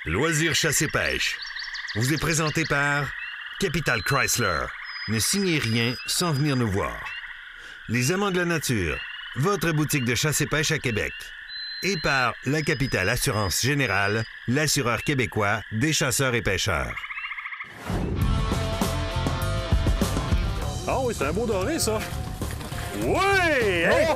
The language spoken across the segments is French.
Loisirs chasse et pêche vous est présenté par Capital Chrysler. Ne signez rien sans venir nous voir. Les Amants de la Nature, votre boutique de chasse et pêche à Québec. Et par La Capitale Assurance Générale, l'assureur québécois des chasseurs et pêcheurs. Ah oui, c'est un beau doré, ça. Oui! Hey,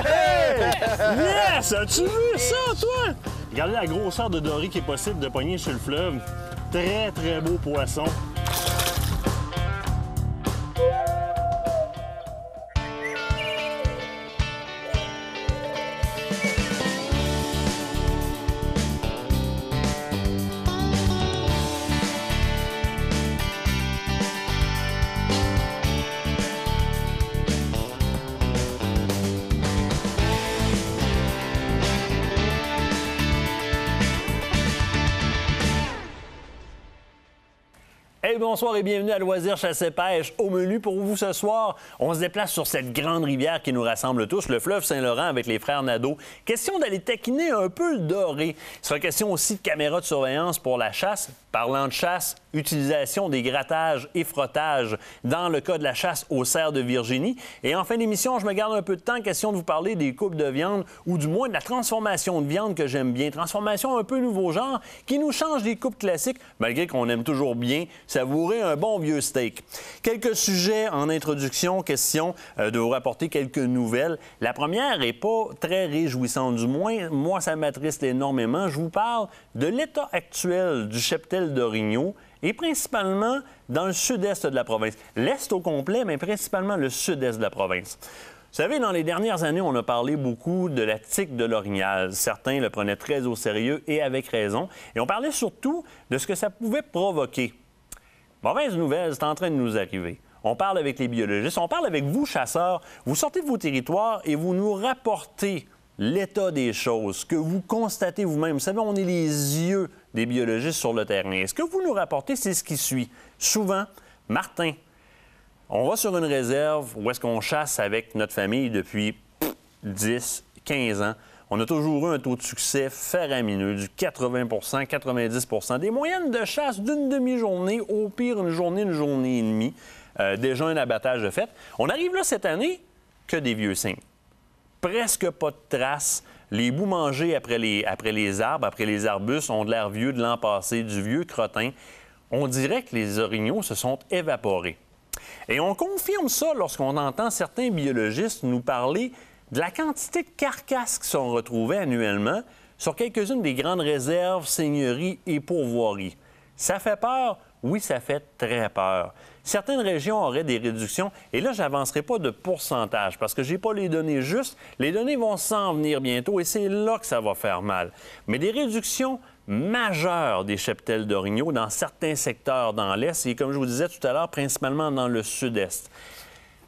Hey! Yes! As-tu vu ça, toi? Regardez la grosseur de doré qui est possible de pogner sur le fleuve. Très, très beau poisson. Hey, bonsoir et bienvenue à Loisirs chasse et pêche. Au menu pour vous ce soir, on se déplace sur cette grande rivière qui nous rassemble tous, le fleuve Saint-Laurent avec les frères Nadeau. Question d'aller taquiner un peu le doré. Il sera question aussi de caméras de surveillance pour la chasse. Parlant de chasse, utilisation des grattages et frottages dans le cas de la chasse aux cerfs de Virginie. Et en fin d'émission, je me garde un peu de temps, question de vous parler des coupes de viande ou du moins de la transformation de viande que j'aime bien. Transformation un peu nouveau genre qui nous change des coupes classiques, malgré qu'on aime toujours bien savourer un bon vieux steak. Quelques sujets en introduction, question de vous rapporter quelques nouvelles. La première n'est pas très réjouissante, du moins, moi, ça m'attriste énormément. Je vous parle de l'état actuel du cheptel d'orignaux et principalement dans le sud-est de la province. L'est au complet, mais principalement le sud-est de la province. Vous savez, dans les dernières années, on a parlé beaucoup de la tique de l'orignal. Certains le prenaient très au sérieux et avec raison. Et on parlait surtout de ce que ça pouvait provoquer. Mauvaise nouvelle, c'est en train de nous arriver. On parle avec les biologistes, on parle avec vous, chasseurs. Vous sortez de vos territoires et vous nous rapportez l'état des choses, que vous constatez vous-même. Vous savez, on est les yeux des biologistes sur le terrain. Et ce que vous nous rapportez, c'est ce qui suit. Souvent, Martin, on va sur une réserve où est-ce qu'on chasse avec notre famille depuis 10, 15 ans. On a toujours eu un taux de succès faramineux, du 80 90 des moyennes de chasse d'une demi-journée, au pire une journée et demie. Déjà un abattage de fait. On arrive là cette année, que des vieux signes. Presque pas de traces. Les bouts mangés après les arbres, après les arbustes, ont de l'air vieux de l'an passé, du vieux crottin. On dirait que les orignaux se sont évaporés. Et on confirme ça lorsqu'on entend certains biologistes nous parler de la quantité de carcasses qui sont retrouvées annuellement sur quelques-unes des grandes réserves, seigneuries et pourvoiries. Ça fait peur? Oui, ça fait très peur. Certaines régions auraient des réductions, et là, je n'avancerai pas de pourcentage parce que je n'ai pas les données justes. Les données vont s'en venir bientôt, et c'est là que ça va faire mal. Mais des réductions majeures des cheptels d'orignaux dans certains secteurs dans l'Est, et comme je vous disais tout à l'heure, principalement dans le Sud-Est.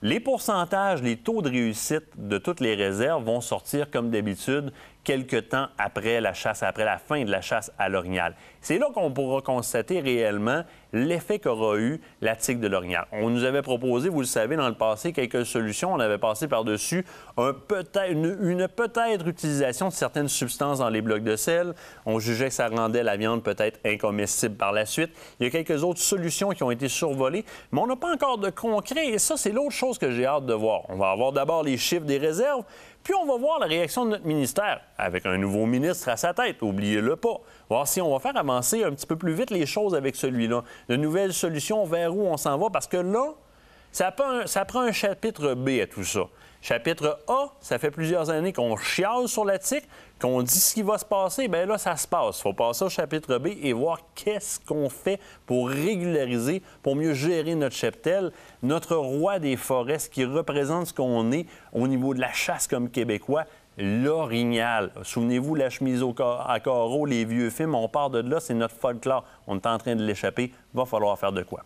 Les pourcentages, les taux de réussite de toutes les réserves vont sortir comme d'habitude quelques temps après la chasse, après la fin de la chasse à l'orignal. C'est là qu'on pourra constater réellement l'effet qu'aura eu la tique de l'orignal. On nous avait proposé, vous le savez, dans le passé, quelques solutions. On avait passé par-dessus une peut-être utilisation de certaines substances dans les blocs de sel. On jugeait que ça rendait la viande peut-être incomestible par la suite. Il y a quelques autres solutions qui ont été survolées, mais on n'a pas encore de concret. Et ça, c'est l'autre chose que j'ai hâte de voir. On va avoir d'abord les chiffres des réserves, puis on va voir la réaction de notre ministère, avec un nouveau ministre à sa tête, oubliez-le pas. Voir si on va faire avancer un petit peu plus vite les choses avec celui-là. De nouvelles solutions, vers où on s'en va, parce que là, ça prend un chapitre B à tout ça. Chapitre A, ça fait plusieurs années qu'on chiale sur la tique, qu'on dit ce qui va se passer, bien là, ça se passe. Il faut passer au chapitre B et voir qu'est-ce qu'on fait pour régulariser, pour mieux gérer notre cheptel, notre roi des forêts, ce qui représente ce qu'on est au niveau de la chasse comme Québécois, l'orignal. Souvenez-vous, la chemise à carreaux, les vieux films, on part de là, c'est notre folklore. On est en train de l'échapper, il va falloir faire de quoi.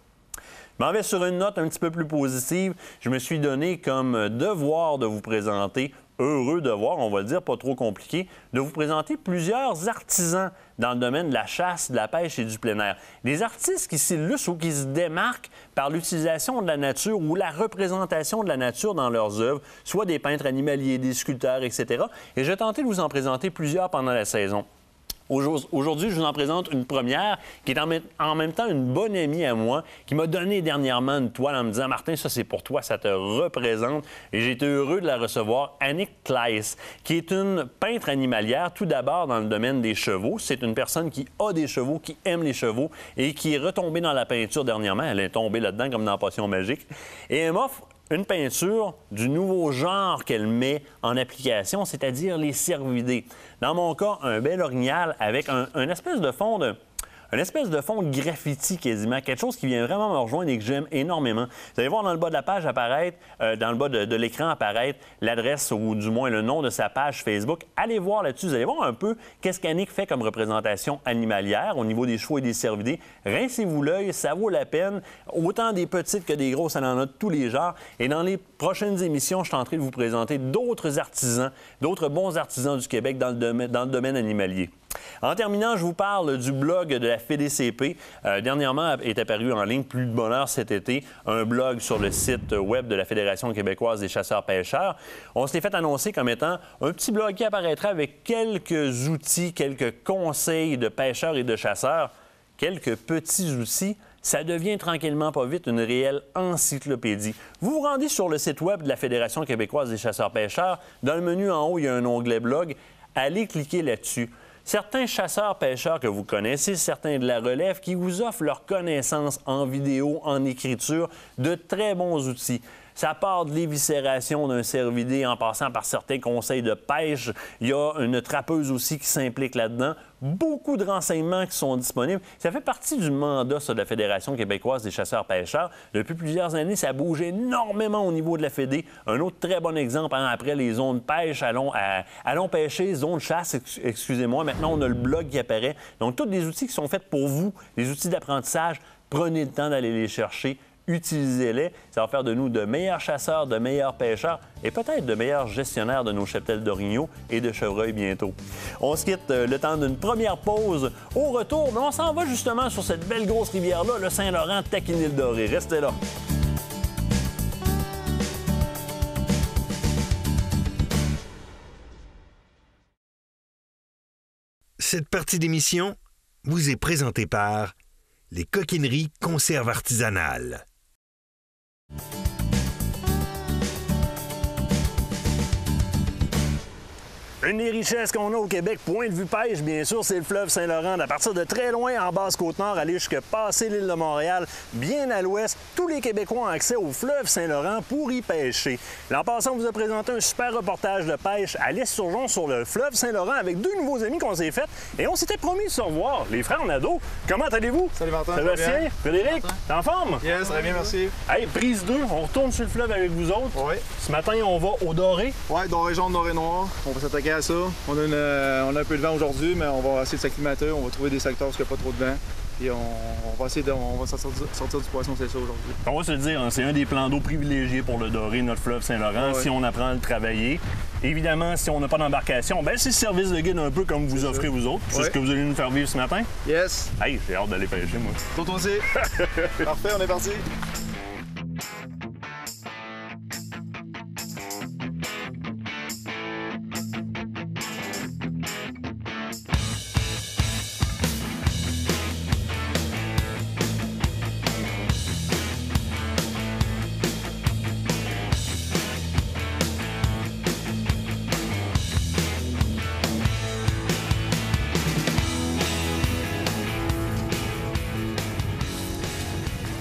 Je m'en vais sur une note un petit peu plus positive. Je me suis donné comme devoir de vous présenter, heureux devoir, on va le dire, pas trop compliqué, de vous présenter plusieurs artisans dans le domaine de la chasse, de la pêche et du plein air. Des artistes qui s'illustrent ou qui se démarquent par l'utilisation de la nature ou la représentation de la nature dans leurs œuvres, soit des peintres animaliers, des sculpteurs, etc. Et je vais tenter de vous en présenter plusieurs pendant la saison. Aujourd'hui, je vous en présente une première qui est en même temps une bonne amie à moi qui m'a donné dernièrement une toile en me disant « Martin, ça c'est pour toi, ça te représente. » Et j'ai été heureux de la recevoir, Annick Kleiss, qui est une peintre animalière, tout d'abord dans le domaine des chevaux. C'est une personne qui a des chevaux, qui aime les chevaux et qui est retombée dans la peinture dernièrement. Elle est tombée là-dedans comme dans Potion magique. Et elle m'offre une peinture du nouveau genre qu'elle met en application, c'est-à-dire les cervidés. Dans mon cas, un bel orignal avec un espèce de fond de... Une espèce de fond de graffiti quasiment, quelque chose qui vient vraiment me rejoindre et que j'aime énormément. Vous allez voir dans le bas de la page apparaître, dans le bas de l'écran apparaître l'adresse ou du moins le nom de sa page Facebook. Allez voir là-dessus, vous allez voir un peu qu'est-ce qu'Annick fait comme représentation animalière au niveau des chevaux et des cervidés. Rincez-vous l'œil, ça vaut la peine. Autant des petites que des grosses, ça en a de tous les genres. Et dans les prochaines émissions, je suis en train de vous présenter d'autres artisans, d'autres bons artisans du Québec dans le domaine animalier. En terminant, je vous parle du blog de la FDCP. Dernièrement est apparu en ligne Plus de bonheur cet été, un blog sur le site web de la Fédération québécoise des chasseurs-pêcheurs. On se l'est fait annoncer comme étant un petit blog qui apparaîtra avec quelques outils, quelques conseils de pêcheurs et de chasseurs, quelques petits outils. Ça devient tranquillement pas vite une réelle encyclopédie. Vous vous rendez sur le site web de la Fédération québécoise des chasseurs-pêcheurs. Dans le menu en haut, il y a un onglet blog. Allez cliquer là-dessus. Certains chasseurs-pêcheurs que vous connaissez, certains de la relève, qui vous offrent leur connaissance en vidéo, en écriture, de très bons outils. Ça part de l'éviscération d'un cervidé en passant par certains conseils de pêche. Il y a une trappeuse aussi qui s'implique là-dedans. Beaucoup de renseignements qui sont disponibles. Ça fait partie du mandat ça, de la Fédération québécoise des chasseurs-pêcheurs. Depuis plusieurs années, ça bouge énormément au niveau de la Fédé. Un autre très bon exemple, après les zones de pêche, allons pêcher, zones de chasse, excusez-moi. Maintenant, on a le blog qui apparaît. Donc, tous des outils qui sont faits pour vous, des outils d'apprentissage. Prenez le temps d'aller les chercher. Utilisez-les. Ça va faire de nous de meilleurs chasseurs, de meilleurs pêcheurs et peut-être de meilleurs gestionnaires de nos cheptels d'orignaux et de chevreuils bientôt. On se quitte le temps d'une première pause. Au retour, on s'en va justement sur cette belle grosse rivière-là, le Saint-Laurent, taquiner le doré. Restez là. Cette partie d'émission vous est présentée par les coquineries conserves artisanales. Une des richesses qu'on a au Québec, point de vue pêche, bien sûr, c'est le fleuve Saint-Laurent. À partir de très loin, en Basse-Côte-Nord, aller jusqu'à passer l'île de Montréal, bien à l'ouest, tous les Québécois ont accès au fleuve Saint-Laurent pour y pêcher. L'an passé, on vous a présenté un super reportage de pêche à l'Est-Surgeon sur le fleuve Saint-Laurent avec deux nouveaux amis qu'on s'est fait. Et on s'était promis de se revoir, les frères Nadeau. Comment allez-vous? Salut Martin. Sébastien, Frédéric, t'es en forme? Yes, très bien, merci. Hey, prise 2, on retourne sur le fleuve avec vous autres. Oui. Ce matin, on va au Doré. Ouais, doré jaune, doré noir. On va s'attaquer à ça. On a un peu de vent aujourd'hui, mais on va essayer de s'acclimater. On va trouver des secteurs où il n'y a pas trop de vent. Puis on va essayer de sortir du poisson, c'est ça aujourd'hui. On va se le dire, hein, c'est un des plans d'eau privilégiés pour le Doré, notre fleuve Saint-Laurent, Ouais. si on apprend à le travailler. Évidemment, si on n'a pas d'embarcation, ben c'est le service de guide un peu comme vous offrez vous autres. C'est Ouais. ce que vous allez nous faire vivre ce matin. Yes. Hey, j'ai hâte d'aller pêcher, moi. Toi aussi. Parfait, on est parti.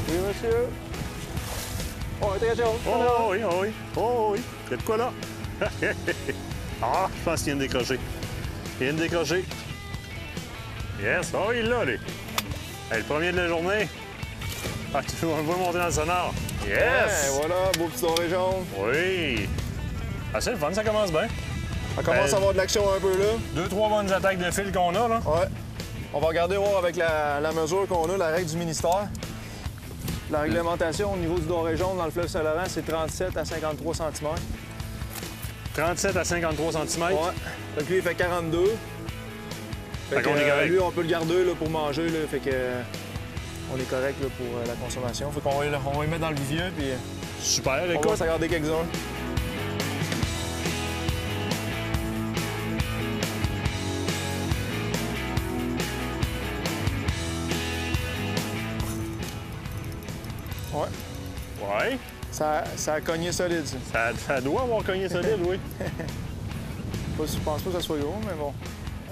Oui, monsieur. Oh, attention. Oh oui, oh oui, oh oui. Il y a de quoi là? Ah, je pense qu'il vient de décrocher. Il vient de décrocher. Yes, oh, il est là, lui. Hey, le premier de la journée. Ah, tu vas monter dans le sonore. Yes! Ouais, voilà, beau petit doré jaune. Oui! Ah, c'est le fun, ça commence bien. On commence à avoir de l'action un peu là. 2-3 bonnes attaques de fil qu'on a, là. Ouais. On va regarder voir avec la mesure qu'on a, la règle du ministère. La réglementation au niveau du doré jaune dans le fleuve Saint-Laurent, c'est 37 à 53 cm. 37 à 53 cm. Ouais. Fait que lui, il fait 42. Fait que, qu'on est correct. lui, on peut le garder là, pour manger. Là, fait que on est correct là, pour la consommation. Fait qu'on va, on va le mettre dans le vivier, puis Super, on va écoute. s'en garder quelques-uns. Ouais. Ça a cogné solide, ça. Ça doit avoir cogné solide, oui. Je pense pas que ça soit gros, mais bon.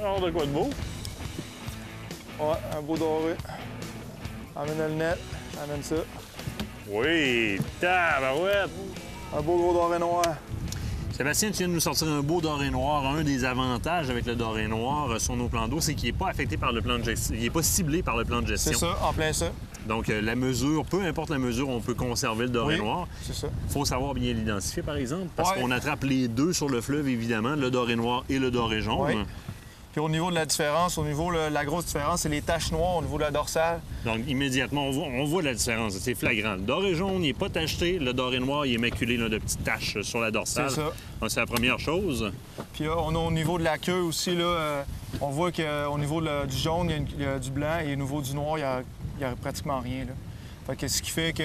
Alors, de quoi de beau? Ouais, un beau doré. Amène le net, amène ça. Oui, tabarouette! Un beau gros doré noir. Sébastien, tu viens de nous sortir un beau doré noir. Un des avantages avec le doré noir sur nos plans d'eau, c'est qu'il n'est pas affecté par le plan de gestion. Il n'est pas ciblé par le plan de gestion. C'est ça, en plein ça. Donc, la mesure, peu importe la mesure, on peut conserver le doré Oui, noir. c'est ça. Il faut savoir bien l'identifier, par exemple, parce Ouais. qu'on attrape les deux sur le fleuve, évidemment, le doré noir et le doré jaune. Oui. Puis au niveau de la différence, la grosse différence, c'est les taches noires au niveau de la dorsale. Donc, immédiatement, on voit la différence. C'est flagrant. Le doré jaune, il n'est pas tacheté. Le doré noir, il est maculé là, de petites taches sur la dorsale. C'est ça. Donc, c'est la première chose. Puis on a au niveau de la queue aussi, là, on voit qu'au niveau du jaune, il y a du blanc et au niveau du noir, il n'y a pratiquement rien. Là. Fait que ce qui fait que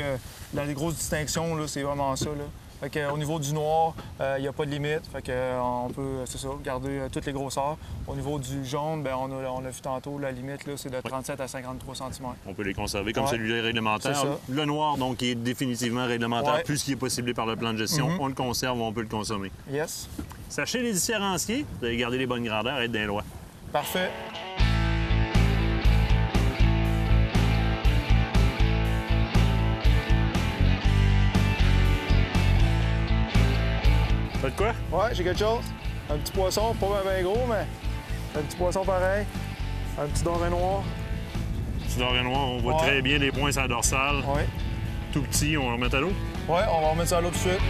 la grosse distinction, là, c'est vraiment ça. Là. Fait que, au niveau du noir, il n'y a pas de limite. Fait que, on peut, c'est ça, garder toutes les grosseurs. Au niveau du jaune, bien, on l'a vu tantôt, la limite, là, c'est de 37 à 53 cm. On peut les conserver comme Ouais. celui-là est réglementaire. C'est ça. Le noir, donc, qui est définitivement réglementaire, Ouais. puisqu'il est pas ciblé par le plan de gestion. On le conserve, on peut le consommer. Yes. Sachez les différencier. Vous allez garder les bonnes grandeurs et être dans les lois. Parfait. Faites quoi? Ouais, j'ai quelque chose. Un petit poisson, pas bien gros, mais un petit poisson pareil. Un petit doré noir. Petit doré noir, on voit Ouais. très bien les points sur la dorsale. Ouais. Tout petit, on le remet à l'eau. Ouais, on va remettre ça à l'eau tout de suite.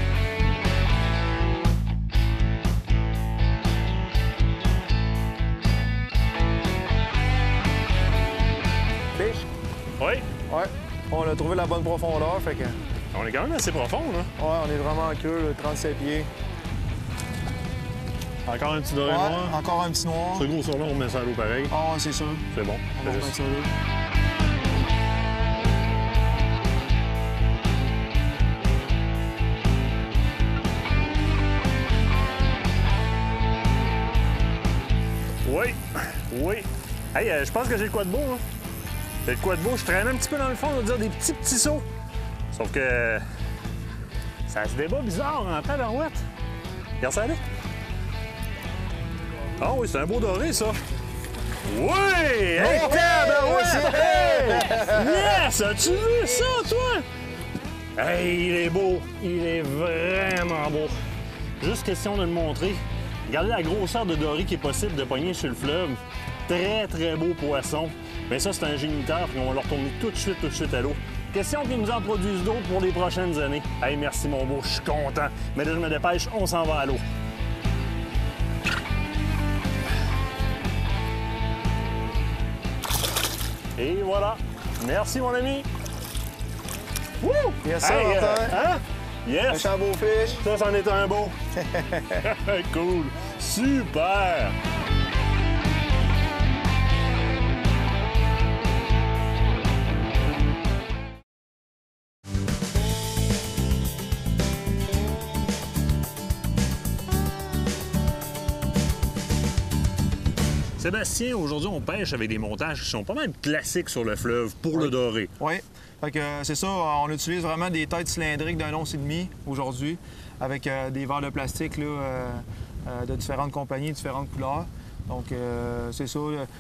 Fiche? Oui. Ouais. On a trouvé la bonne profondeur, fait que... On est quand même assez profond, là. Ouais, on est vraiment creux, là, 37 pieds. Encore un petit doré Ouais, noir. encore un petit noir. Ce gros-là, on met ça à l'eau pareil. Ah, ouais, c'est sûr. C'est bon. On va C'est remettre juste- ça à l'eau. Oui. Oui. Hey, je pense que j'ai le quoi de beau, hein. J'ai le quoi de beau. Je traîne un petit peu dans le fond, on va dire des petits sauts. Sauf que ça se débat bizarre en tabarouette. Regarde ça aller. Ah oui, c'est un beau doré, ça. Oui! Hey, tabarouette! Hey! Yes! As-tu vu ça, toi? Hey, il est beau. Il est vraiment beau. Juste question de le montrer. Regardez la grosseur de doré qui est possible de pogner sur le fleuve. Très, très beau poisson. Mais ça, c'est un géniteur, puis on va le retourner tout de suite à l'eau. Question qu'ils nous en produisent d'autres pour les prochaines années. Hey, merci, mon beau, je suis content. Mais là, je me dépêche, on s'en va à l'eau. Et voilà. Merci, mon ami. Wouh! Yes, sir, Hey, Martin. hein? Yes! Méchant beau fiche. Ça, c'en est un beau. Cool. Super. Sébastien, aujourd'hui, on pêche avec des montages qui sont pas mal classiques sur le fleuve pour le doré. Oui. Fait que c'est ça, on utilise vraiment des têtes cylindriques d'un once et demi aujourd'hui, avec des verres de plastique là, de différentes compagnies, différentes couleurs. Donc, c'est ça.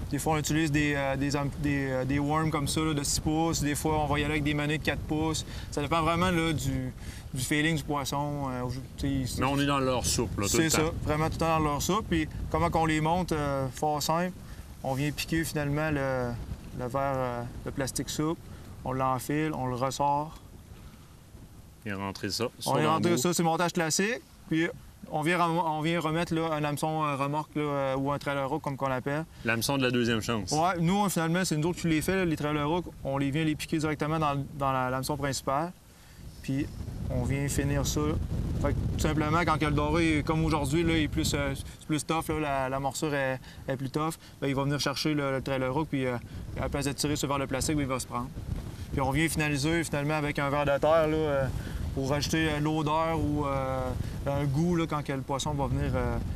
Des fois, on utilise des worms comme ça, là, de 6 pouces. Des fois, on va y aller avec des manettes de 4 pouces. Ça dépend vraiment là, du feeling du poisson. Mais on est dans leur soupe, là, tout C'est le ça, temps. vraiment tout le temps dans leur soupe. Puis comment qu'on les monte, fort simple, on vient piquer finalement le verre de plastique soupe. On l'enfile, on le ressort. Et rentrer ça. On est rentré l'embout. ça, c'est le montage classique. Puis on vient remettre là, un hameçon remorque là, ou un trailer hook, comme qu'on l'appelle. L'hameçon de la deuxième chance. Ouais, nous, finalement, c'est nous autres qui les fait, là, les trailer hook. On les vient les piquer directement dans l'hameçon principal. Puis on vient finir ça. Fait que, tout simplement, quand que le doré, comme aujourd'hui, là, il est plus, c'est plus tough, là, la morsure est plus tough, bien, il va venir chercher le trailer hook, puis à la place de tirer sur le verre de plastique, bien, il va se prendre. Puis on vient finaliser finalement avec un verre de terre là, pour rajouter l'odeur ou un goût là, quand que le poisson va venir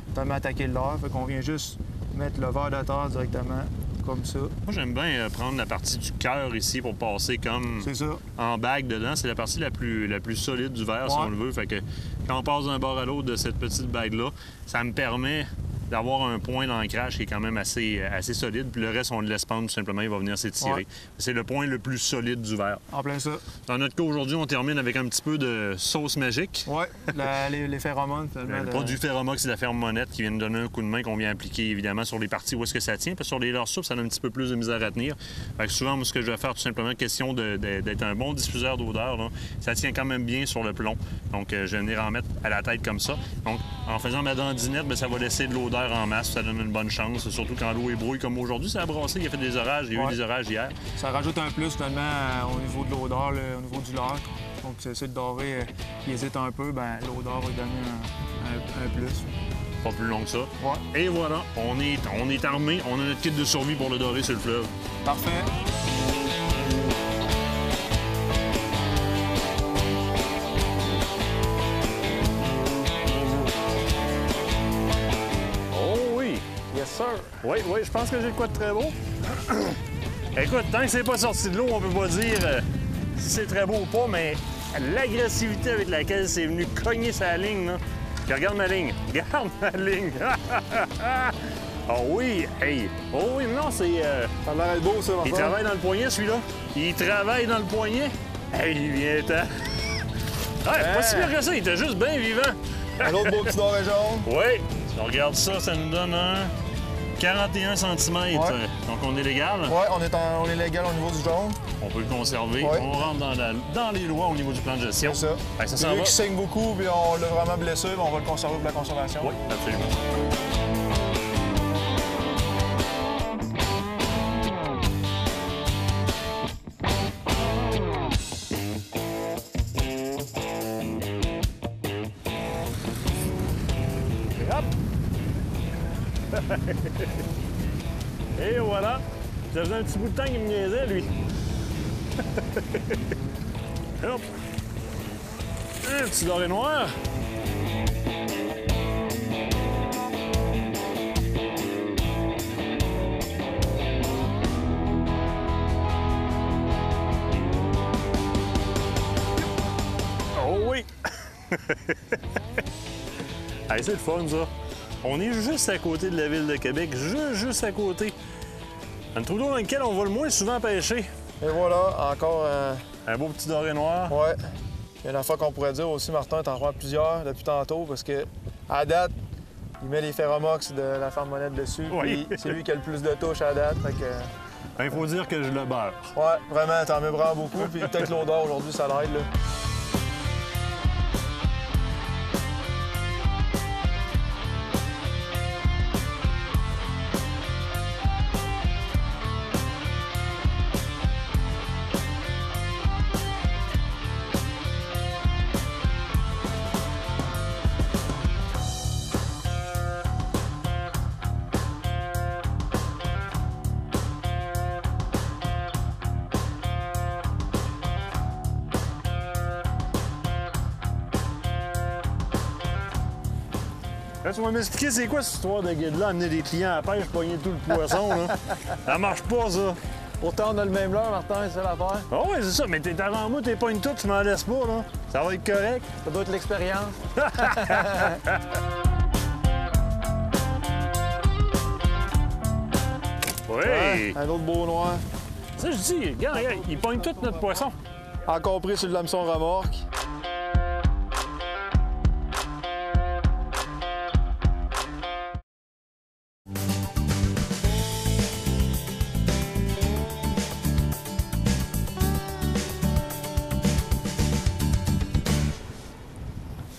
totalement attaquer le leurre. Fait qu'on vient juste mettre le verre de terre directement, comme ça. Moi, j'aime bien prendre la partie du cœur ici pour passer comme C'est ça. en bague dedans. C'est la partie la plus solide du verre, si on le veut. Fait que quand on passe d'un bord à l'autre de cette petite bague-là, ça me permet d'avoir un point d'ancrage qui est quand même assez solide. Puis le reste, on le laisse pendre tout simplement, il va venir s'étirer. Ouais. C'est le point le plus solide du verre. En plein ça. Dans notre cas, aujourd'hui, on termine avec un petit peu de sauce magique. Oui, les phéromones, finalement. Le produit Ferromox, c'est la fermonette qui vient nous donner un coup de main qu'on vient appliquer, évidemment, sur les parties où est-ce que ça tient. Parce que sur les leurres souples, ça a un petit peu plus de misère à tenir. Fait que souvent, moi, ce que je vais faire, tout simplement, question d'être un bon diffuseur d'odeur, là, ça tient quand même bien sur le plomb. Donc, je vais venir en mettre à la tête comme ça. Donc, en faisant ma dandinette, bien, ça va laisser de l'odeur en masse. Ça donne une bonne chance, surtout quand l'eau est brouille comme aujourd'hui. Ça a brassé, il y a fait des orages, il y a eu des orages hier. Ça rajoute un plus, finalement, au niveau de l'odeur, au niveau du leurre. Donc, c'est le doré qui hésite un peu, ben l'odeur va lui donner un plus. Pas plus long que ça. Ouais. Et voilà, on est armé. On a notre kit de survie pour le doré sur le fleuve. Parfait. Oh oui! Yes, sir. Oui, je pense que j'ai de quoi de très beau. Écoute, tant que c'est pas sorti de l'eau, on peut pas dire si c'est très beau ou pas, mais l'agressivité avec laquelle c'est venu cogner sa ligne, là. Puis regarde ma ligne. Regarde ma ligne. Oh oui, hey. Oh oui, non, c'est... Ça a l'air d'être beau, ça, Il travaille dans le poignet, celui-là. Il travaille dans le poignet. Hey, viens-t'en. Ouais, pas si pire que ça, il était juste bien vivant. Un autre beau petit doré jaune. Oui, si on regarde ça, ça nous donne un 41 cm. Ouais. Donc, on est légal. Oui, on est légal au niveau du jaune. On peut le conserver. Ouais. On rentre dans les lois au niveau du plan de gestion. C'est ça. Fait que ça C'est s'en lui va. qui saigne beaucoup, puis on l'a vraiment blessé, mais on va le conserver pour la conservation. Oui, absolument. Et voilà. Ça faisait un petit bout de temps qu'il me niaisait, lui. Hop. Un petit doré noir. Oh oui! Hey, c'est le fun, ça. On est juste à côté de la ville de Québec, juste à côté. Un trou d'eau dans lequel on va le moins souvent pêcher. Et voilà, encore Un beau petit doré noir. ouais. Il y a une affaire qu'on pourrait dire aussi, Martin, t'en vois plusieurs depuis tantôt, parce que à date, il met les Ferromox de la fermonette dessus, Oui. puis c'est lui qui a le plus de touches à date, fait que... Ben, il faut dire que je le beurre. Ouais, vraiment, t'en mets vraiment beaucoup, puis peut-être l'odeur aujourd'hui, ça l'aide, là. Là, tu vas m'expliquer c'est quoi cette histoire de guide-là, amener des clients à la pêche, pogner tout le poisson, là? Ça marche pas, ça. Pourtant, on a le même leurre, Martin, c'est ça l'affaire. Ah oui, c'est ça, mais t'es avant moi, t'es pognes tout, tu m'en laisses pas, là. Ça va être correct. Ça doit être l'expérience. Oui! Ouais, un autre beau noir. Ça, je dis, regarde, il pogne tout notre poisson. Encore pris sur le hameçon remorque.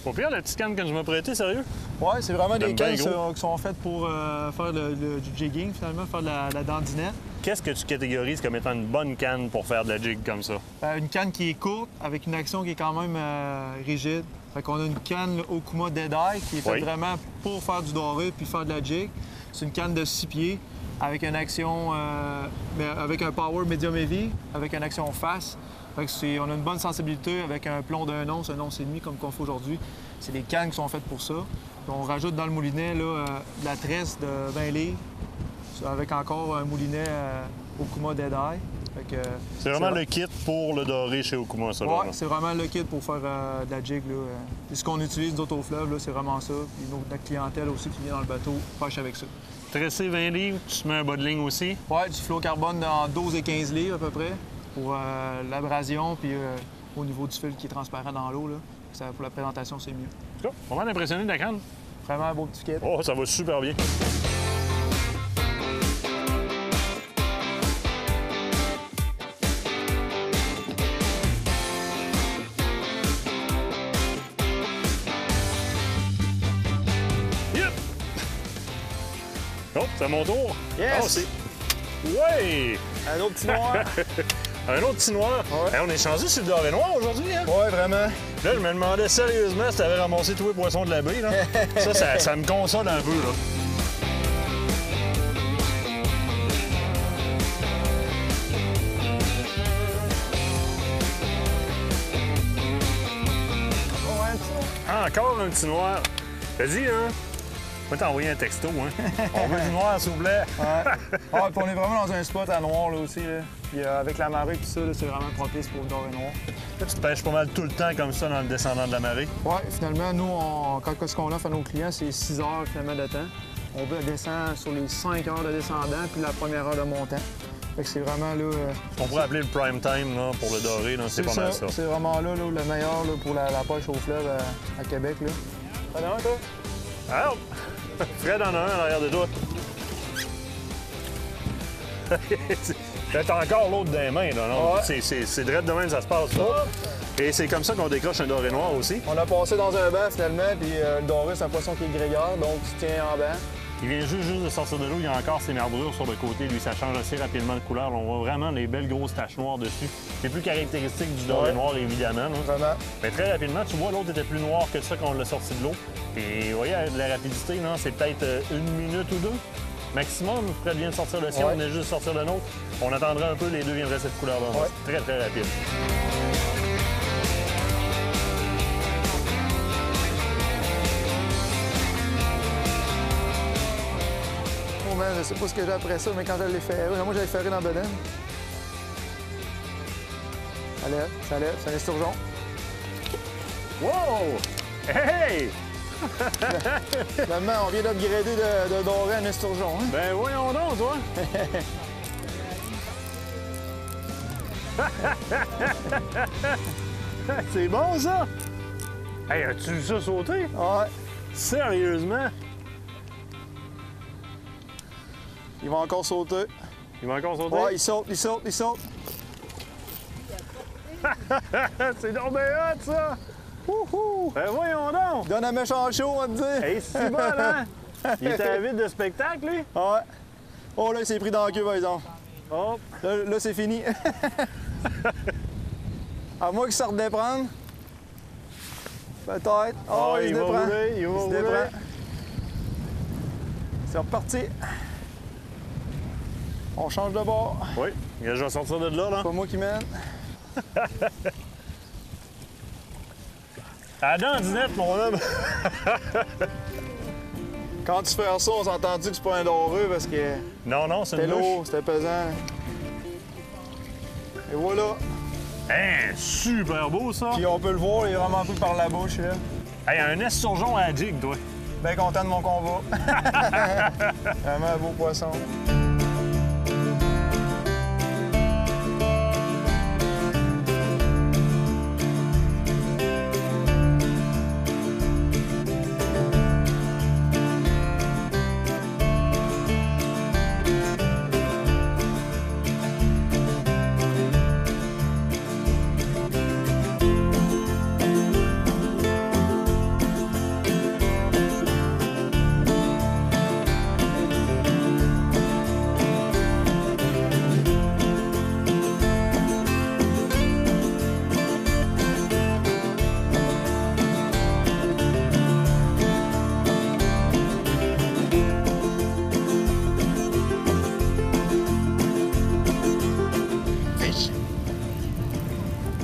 Pas pire, la petite canne que je m'ai prêtée, sérieux? Ouais, c'est vraiment des J'aime bien cannes gros. qui sont faites pour faire du jigging, finalement, faire de la dandinette. Qu'est-ce que tu catégorises comme étant une bonne canne pour faire de la jig comme ça? Une canne qui est courte, avec une action qui est quand même rigide. Fait qu'on a une canne le Okuma Dead Eye qui est faite Oui. vraiment pour faire du doré puis faire de la jig. C'est une canne de 6 pieds avec une action, mais avec un power medium heavy, avec une action face. Fait que on a une bonne sensibilité avec un plomb d'un once, un once et demi comme qu'on fait aujourd'hui. C'est des cannes qui sont faites pour ça. Puis on rajoute dans le moulinet là, de la tresse de 20 livres. avec encore un moulinet Okuma Dead Eye. C'est vraiment le kit pour le doré chez Okuma, ça. Oui, c'est vraiment le kit pour faire de la jig. C'est ce qu'on utilise d'autres au fleuve, c'est vraiment ça. Puis notre clientèle aussi qui vient dans le bateau pêche avec ça. Tressé 20 livres, tu mets un bas de ligne aussi? Oui, du fluorocarbone dans 12 et 15 livres à peu près pour l'abrasion puis au niveau du fil qui est transparent dans l'eau. Pour la présentation, c'est mieux. En tout cas, pas mal impressionné de la canne. Vraiment un beau petit kit. Oh, ça va super bien. Yep! Oh, c'est à mon tour. Yes! Oh, c'est... Ouais! Un autre petit noir. Un autre petit noir. Ouais. Hey, on est changé sur le doré noir aujourd'hui, hein? Oui, vraiment. Là, je me demandais sérieusement si t'avais ramassé tous les poissons de la baie, là. ça me console un peu, là. Encore un petit noir. T'as dit, hein? Je vais t'envoyer un texto, hein? On veut du noir, s'il vous plaît. Ouais. Ah, puis on est vraiment dans un spot à noir, là, aussi. Là. Puis, avec la marée et tout ça, c'est vraiment propice pour le doré noir. Là, tu pêches pas mal tout le temps comme ça dans le descendant de la marée. Oui, finalement, nous, quand ce qu'on offre à nos clients, c'est 6 heures finalement de temps. On descend sur les 5 heures de descendant puis la première heure de montant. Fait que c'est vraiment là. On pourrait appeler le prime time là, pour le doré, c'est pas mal ça. C'est vraiment là, le meilleur là, pour la pêche au fleuve à Québec. Là. T'en as un, toi? Alors, Fred en a un en arrière de toi. T'as encore l'autre dans les mains, là, non? Ouais. C'est direct de même, ça se passe, là. Et c'est comme ça qu'on décroche un doré noir aussi. On a passé dans un banc, finalement, puis le doré, c'est un poisson qui est grégaire, donc tu tiens en banc. Il vient juste de sortir de l'eau, il y a encore ses marbrures sur le côté. Lui, ça change assez rapidement de couleur. On voit vraiment les belles grosses taches noires dessus. C'est plus caractéristique du doré noir, évidemment. Là. Vraiment. Mais très rapidement, tu vois, l'autre était plus noir que ça quand on l'a sorti de l'eau. Et vous voyez, avec la rapidité, non, c'est peut-être 1 minute ou 2 maximum. Fred vient de sortir le sien, on est juste de sortir le nôtre. On attendra un peu, les deux viendraient cette couleur-là. C'est très, très rapide. Je sais pas ce que j'ai après ça, mais quand je l'ai ferré, moi j'avais ferré dans la bedaine. Ça lève, c'est un esturgeon. Wow! Hey! Finalement, on vient d'upgrader de doré un esturgeon. Hein? Ben voyons donc, toi! C'est bon, ça! Hey, as-tu vu ça sauter? Ouais. Sérieusement? Il va encore sauter. Il va encore sauter? Ouais, il saute. C'est donc bien hot, ça! Wouhou! Ben voyons donc! Donne un méchant chaud, on va te dire. Hey, c'est bon, hein? Il était avide de spectacle, lui? Ouais. Oh, là, il s'est pris dans la queue, par exemple. Hop! Là c'est fini. À moins qu'il sorte de prendre. Peut-être. Oh, il se déprend. Il va rouler. C'est reparti. On change de bord. Oui, je vais sortir de là, là. C'est pas moi qui mène. À la dandinette, mon homme! Quand tu fais ça, on s'est entendu que c'est pas un doré parce que Non, c'est c'était une lourd, louche. c'était pesant. Et voilà. Hein, super beau, ça! Puis on peut le voir, il est vraiment plus par la bouche, là. Hey, un esturgeon à la jig, toi! Bien content de mon combat. Vraiment un beau poisson.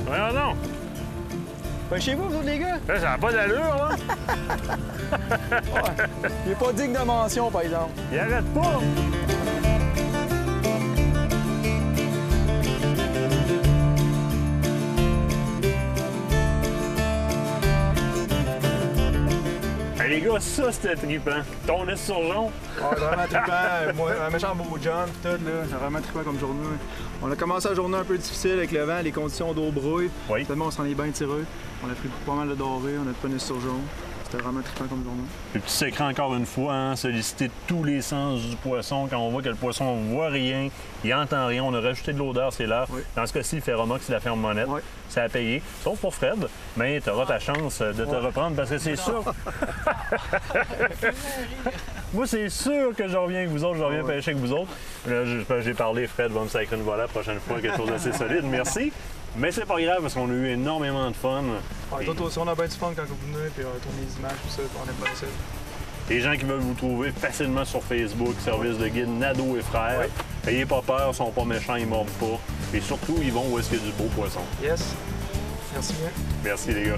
Voyons donc! Ben, chez vous, les gars? Là, ça n'a pas d'allure, là! Il est pas digne de mention, par exemple. Il arrête pas! Moi, ça, c'était trippant. Ton esturgeon. Ah, vraiment trippant. Un méchant beau jump, tout, là. C'est vraiment trippant comme journée. On a commencé la journée un peu difficile avec le vent, les conditions d'eau brouille. Oui. Tellement on s'en est bien tiré. On a pris pas mal de doré, on a pas un esturgeon. C'était vraiment trippant comme journée. Le petit secret, encore une fois, hein, solliciter tous les sens du poisson. Quand on voit que le poisson ne voit rien, il n'entend rien, on a rajouté de l'odeur, c'est l'air. Oui. Dans ce cas-ci, le Ferromox, c'est la ferme Monette. Oui. Ça a payé. Sauf pour Fred, mais tu auras ta chance de te reprendre parce que c'est sûr. Moi, c'est sûr que je reviens avec vous autres, je reviens pêcher avec vous autres. Là, j'ai parlé, Fred va me sacrer une voilà la prochaine fois, quelque chose d'assez solide. Merci. Mais c'est pas grave parce qu'on a eu énormément de fun. Ouais, toi aussi, on a bien du fun quand vous venez, puis on tourne les images, tout ça, puis on aime bien ça. Les gens qui veulent vous trouver facilement sur Facebook, service de guide Nadeau et Frères. Oui. Ayez pas peur, ils sont pas méchants, ils mordent pas. Et surtout, ils vont où est-ce qu'il y a du beau poisson. Yes. Merci bien. Merci les gars.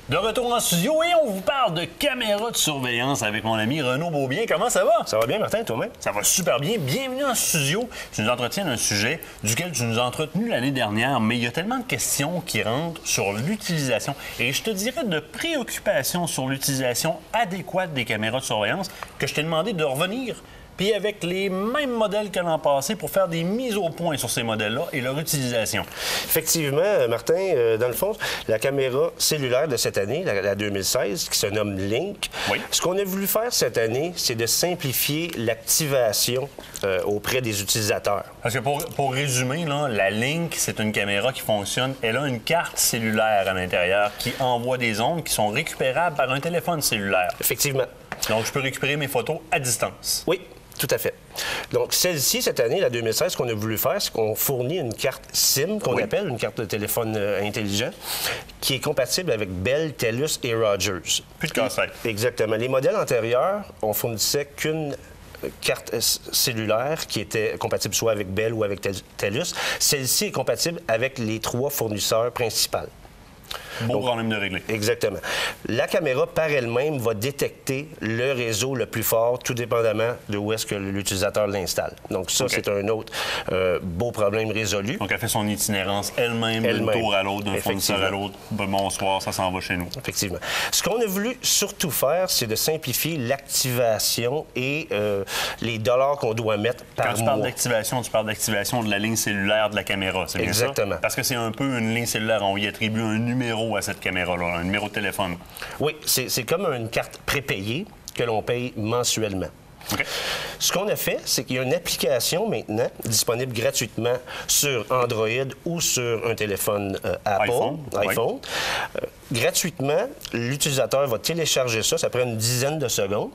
De retour en studio et on vous parle de caméras de surveillance avec mon ami Renaud Beaubien. Comment ça va? Ça va bien, Martin, toi-même? Ça va super bien. Bienvenue en studio. Tu nous entretiens d'un sujet duquel tu nous as entretenu l'année dernière, mais il y a tellement de questions qui rentrent sur l'utilisation et je te dirais de préoccupations sur l'utilisation adéquate des caméras de surveillance que je t'ai demandé de revenir puis avec les mêmes modèles que l'an passé pour faire des mises au point sur ces modèles-là et leur utilisation. Effectivement, Martin, dans le fond, la caméra cellulaire de cette année, la 2016, qui se nomme Link, ce qu'on a voulu faire cette année, c'est de simplifier l'activation auprès des utilisateurs. Parce que pour résumer, là, la Link, c'est une caméra qui fonctionne. Elle a une carte cellulaire à l'intérieur qui envoie des ondes qui sont récupérables par un téléphone cellulaire. Effectivement. Donc, je peux récupérer mes photos à distance. Oui. Tout à fait. Donc, celle-ci, cette année, la 2016, ce qu'on a voulu faire, c'est qu'on fournit une carte SIM, qu'on appelle une carte de téléphone intelligent, qui est compatible avec Bell, Telus et Rogers. Plus de casse-tête. Exactement. Les modèles antérieurs, on fournissait qu'une carte cellulaire qui était compatible soit avec Bell ou avec Telus. Celle-ci est compatible avec les 3 fournisseurs principaux. Beau problème de régler. Exactement. La caméra, par elle-même, va détecter le réseau le plus fort, tout dépendamment de où est-ce que l'utilisateur l'installe. Donc ça, c'est un autre beau problème résolu. Donc elle fait son itinérance elle-même, d'un tour à l'autre, d'un fournisseur à l'autre. Bonsoir, ça s'en va chez nous. Effectivement. Ce qu'on a voulu surtout faire, c'est de simplifier l'activation et les dollars qu'on doit mettre par mois. Quand tu parles d'activation de la ligne cellulaire de la caméra, c'est bien ça? Exactement. Parce que c'est un peu une ligne cellulaire, on y attribue un numéro à cette caméra-là, un numéro de téléphone. Oui, c'est comme une carte prépayée que l'on paye mensuellement. Okay. Ce qu'on a fait, c'est qu'il y a une application maintenant disponible gratuitement sur Android ou sur un téléphone Apple, iPhone. Gratuitement, l'utilisateur va télécharger ça, ça prend une dizaine de secondes.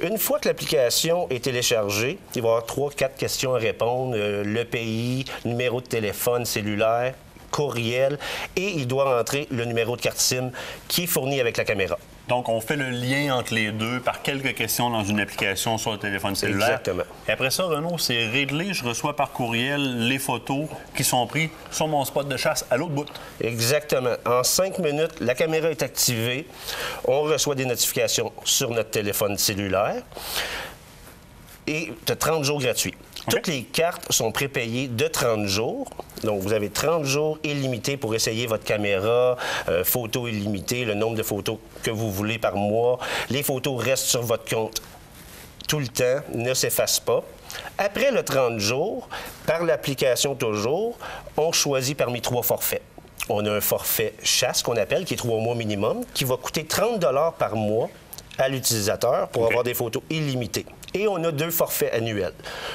Une fois que l'application est téléchargée, il va y avoir 3-4 questions à répondre, le pays, numéro de téléphone cellulaire, courriel, et il doit rentrer le numéro de carte SIM qui est fourni avec la caméra. Donc, on fait le lien entre les deux par quelques questions dans une application sur le téléphone cellulaire. Exactement. Et après ça, Renaud, c'est réglé. Je reçois par courriel les photos qui sont prises sur mon spot de chasse à l'autre bout. Exactement. En 5 minutes, la caméra est activée. On reçoit des notifications sur notre téléphone cellulaire. Et tu as 30 jours gratuits. Okay. Toutes les cartes sont prépayées de 30 jours. Donc, vous avez 30 jours illimités pour essayer votre caméra, photos illimitées, le nombre de photos que vous voulez par mois. Les photos restent sur votre compte tout le temps, ne s'effacent pas. Après le 30 jours, par l'application toujours, on choisit parmi 3 forfaits. On a un forfait chasse qu'on appelle, qui est 3 mois minimum, qui va coûter 30 $ par mois à l'utilisateur pour avoir des photos illimitées. Et on a 2 forfaits annuels.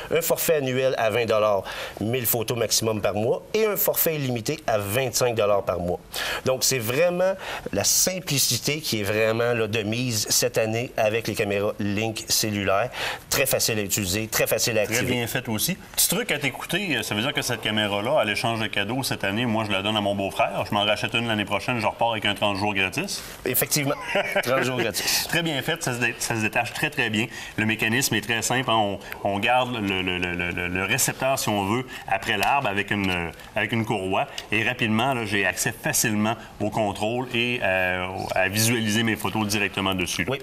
Un forfait annuel à 20 $, 1000 photos maximum par mois, et un forfait illimité à 25 $ par mois. Donc, c'est vraiment la simplicité qui est vraiment là, de mise cette année avec les caméras Link cellulaires. Très facile à utiliser, très facile à activer. Très bien fait aussi. Petit truc à t'écouter, ça veut dire que cette caméra-là, à l'échange de cadeaux cette année, moi, je la donne à mon beau-frère. Je m'en rachète une l'année prochaine, je repars avec un 30 jours gratis. Effectivement, 30 jours gratis. Très bien fait, ça se détache très, très bien. Le mécanisme est très simple. Hein? On garde le récepteur, si on veut, après l'arbre avec une courroie. Et rapidement, j'ai accès facilement au contrôle et à visualiser mes photos directement dessus. Oui,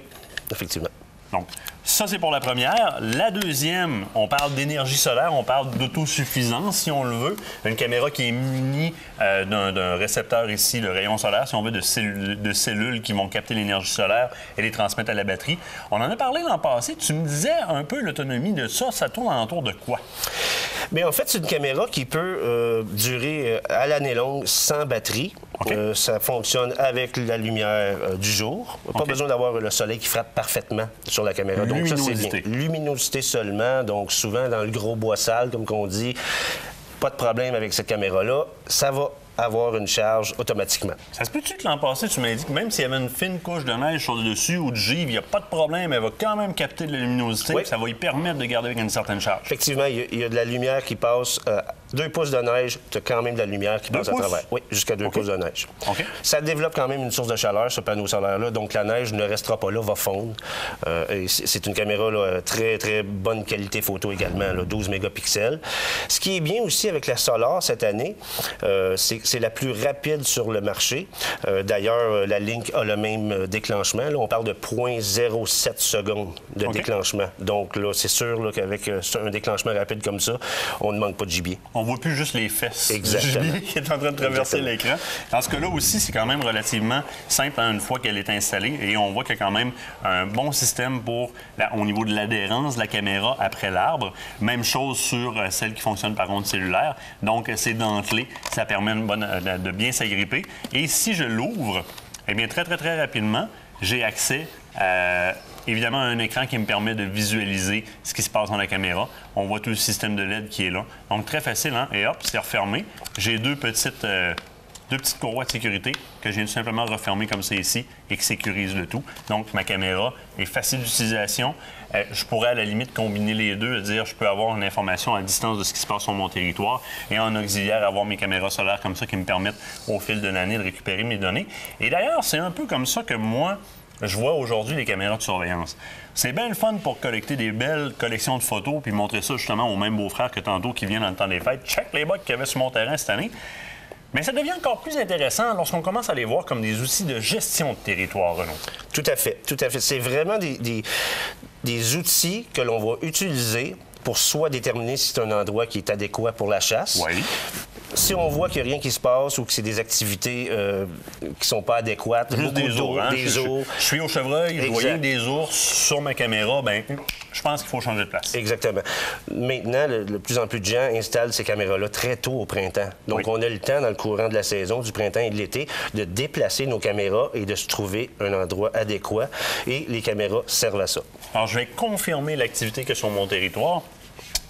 effectivement. Donc, ça, c'est pour la première. La deuxième, on parle d'énergie solaire, on parle d'autosuffisance, si on le veut. Une caméra qui est munie d'un récepteur ici, le rayon solaire, si on veut, de cellules qui vont capter l'énergie solaire et les transmettre à la batterie. On en a parlé l'an passé. Tu me disais un peu l'autonomie de ça. Ça tourne alentour de quoi? Bien, en fait, c'est une caméra qui peut durer à l'année longue sans batterie. Okay. Ça fonctionne avec la lumière du jour. Pas besoin d'avoir le soleil qui frappe parfaitement sur la caméra. Donc, ça, c'est bien. Luminosité seulement. Donc, souvent, dans le gros bois sale, comme qu'on dit, pas de problème avec cette caméra-là. Ça va avoir une charge automatiquement. Ça se peut-tu que l'an passé, tu m'as dit que même s'il y avait une fine couche de neige sur le dessus ou de givre, il n'y a pas de problème, elle va quand même capter de la luminosité, oui. Et ça va lui permettre de garder avec une certaine charge. Effectivement, il y a de la lumière qui passe. 2 pouces de neige, tu as quand même de la lumière qui passe à travers. Oui, jusqu'à 2 pouces de neige. Okay. Ça développe quand même une source de chaleur, ce panneau solaire-là, donc la neige ne restera pas là, va fondre. Et c'est une caméra là, très, très bonne qualité photo également, là, 12 mégapixels. Ce qui est bien aussi avec la Solar cette année, c'est la plus rapide sur le marché. D'ailleurs, la Link a le même déclenchement. Là, on parle de 0.07 secondes de déclenchement. Donc là, c'est sûr qu'avec un déclenchement rapide comme ça, on ne manque pas de gibier. On ne voit plus juste les fesses Exactement. du gibier qui est en train de traverser l'écran. Dans ce cas-là aussi, c'est quand même relativement simple une fois qu'elle est installée. Et on voit qu'il y a quand même un bon système au niveau de l'adhérence de la caméra après l'arbre. Même chose sur celle qui fonctionne par onde cellulaire. Donc, c'est dentelé. Ça permet de bien s'agripper. Et si je l'ouvre, eh bien, très, très, très rapidement, j'ai accès à évidemment un écran qui me permet de visualiser ce qui se passe dans la caméra. On voit tout le système de LED qui est là. Donc, très facile, hein? Et hop, c'est refermé. J'ai deux petites courroies de sécurité que je viens tout simplement refermer comme ça ici et qui sécurisent le tout. Donc, ma caméra est facile d'utilisation. Je pourrais à la limite combiner les deux, dire je peux avoir une information à distance de ce qui se passe sur mon territoire et en auxiliaire avoir mes caméras solaires comme ça qui me permettent au fil de l'année de récupérer mes données. Et d'ailleurs, c'est un peu comme ça que moi, je vois aujourd'hui les caméras de surveillance. C'est bien le fun pour collecter des belles collections de photos puis montrer ça justement au même beau-frère que tantôt qui vient dans le temps des fêtes. Check les bugs qu'il y avait sur mon terrain cette année. Mais ça devient encore plus intéressant lorsqu'on commence à les voir comme des outils de gestion de territoire, Renaud. Tout à fait, tout à fait. C'est vraiment des outils que l'on va utiliser pour soit déterminer si c'est un endroit qui est adéquat pour la chasse. Oui. Si on voit qu'il n'y a rien qui se passe ou que c'est des activités qui ne sont pas adéquates, juste des ours. Hein? Je suis au chevreuil, je voyais des ours sur ma caméra, bien, je pense qu'il faut changer de place. Exactement. Maintenant, de plus en plus de gens installent ces caméras-là très tôt au printemps. Donc, on a le temps, dans le courant de la saison, du printemps et de l'été, de déplacer nos caméras et de se trouver un endroit adéquat. Et les caméras servent à ça. Alors, je vais confirmer l'activité que sur mon territoire.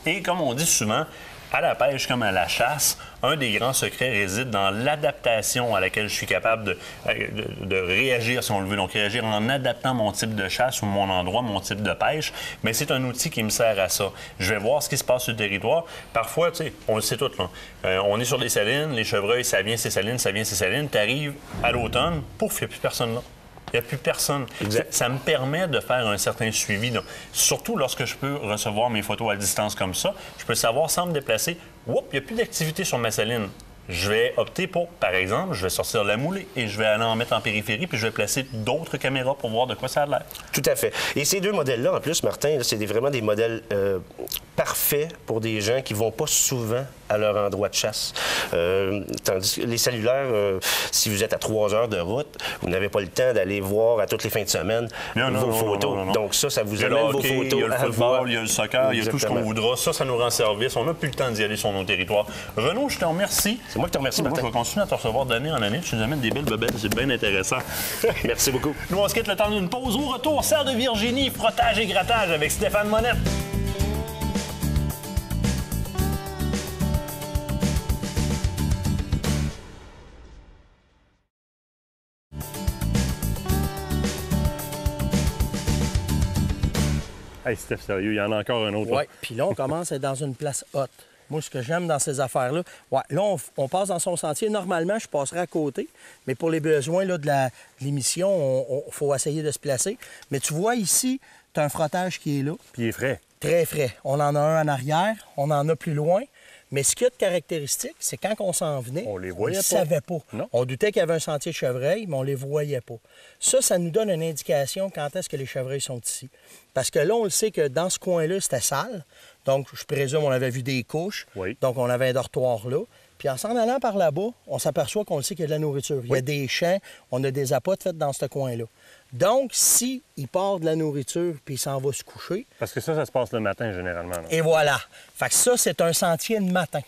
Et comme on dit souvent, à la pêche comme à la chasse, un des grands secrets réside dans l'adaptation à laquelle je suis capable de réagir, si on le veut. Donc, réagir en adaptant mon type de chasse ou mon endroit, mon type de pêche. Mais c'est un outil qui me sert à ça. Je vais voir ce qui se passe sur le territoire. Parfois, tu sais, on le sait tout, là. On est sur des salines, les chevreuils, ça vient, c'est saline, ça vient, c'est saline. Tu arrives à l'automne, pouf, il n'y a plus personne là. Il n'y a plus personne. Exact. Ça me permet de faire un certain suivi. Donc, surtout lorsque je peux recevoir mes photos à distance comme ça, je peux savoir sans me déplacer, oups, il n'y a plus d'activité sur ma saline. Je vais opter pour, par exemple, je vais sortir la moulée et je vais aller en mettre en périphérie puis je vais placer d'autres caméras pour voir de quoi ça a l'air. Tout à fait. Et ces deux modèles-là, en plus, Martin, c'est vraiment des modèles parfaits pour des gens qui ne vont pas souvent à leur endroit de chasse. Tandis que les cellulaires, si vous êtes à 3 heures de route, vous n'avez pas le temps d'aller voir à toutes les fins de semaine vos photos. Non. Donc ça vous il y a amène le hockey, vos photos. Il y a le football, il y a le soccer, il y a tout ce qu'on voudra. Ça nous rend service. On n'a plus le temps d'y aller sur nos territoires. Renaud, je te remercie. C'est moi qui te remercie, Martin. Moi, je vais continuer à te recevoir d'année en année. Tu nous amènes des belles bebelles. C'est bien intéressant. Merci beaucoup. Nous, on se quitte le temps d'une pause. Au retour, serre de Virginie, frottage et grattage avec Stéphane Monette. Hey, Steph, sérieux, il y en a encore un autre. Oui, puis là, on commence à être dans une place haute. Moi, ce que j'aime dans ces affaires-là, là, on passe dans son sentier. Normalement, je passerai à côté, mais pour les besoins là, de l'émission, il faut essayer de se placer. Mais tu vois ici, tu as un frottage qui est là. Puis il est frais. Très frais. On en a un en arrière, on en a plus loin. Mais ce qu'il y a de caractéristique, c'est quand on s'en venait, On les voyait ne pas. savait pas. Non. On doutait qu'il y avait un sentier de chevreuil, mais on ne les voyait pas. Ça nous donne une indication quand est-ce que les chevreuils sont ici. Parce que là, on le sait que dans ce coin-là, c'était sale. Donc, je présume, on avait vu des couches. Oui. Donc, on avait un dortoir là. Puis en s'en allant par là-bas, on s'aperçoit qu'on le sait qu'il y a de la nourriture. Il y a des champs, on a des appâts faits dans ce coin-là. Donc, s'il part de la nourriture puis il s'en va se coucher, Parce que ça se passe le matin, généralement. là. et voilà. Fait que ça, c'est un sentier de matin.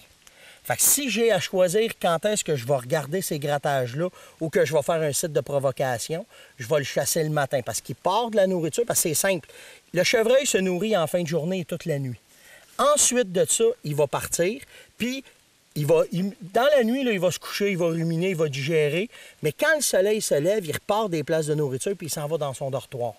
Fait que si j'ai à choisir quand est-ce que je vais regarder ces grattages-là ou que je vais faire un site de provocation, je vais le chasser le matin parce qu'il part de la nourriture, parce que c'est simple. Le chevreuil se nourrit en fin de journée et toute la nuit. Ensuite de ça, il va partir, puis dans la nuit, là, il va se coucher, il va ruminer, il va digérer. Mais quand le soleil se lève, il repart des places de nourriture puis il s'en va dans son dortoir.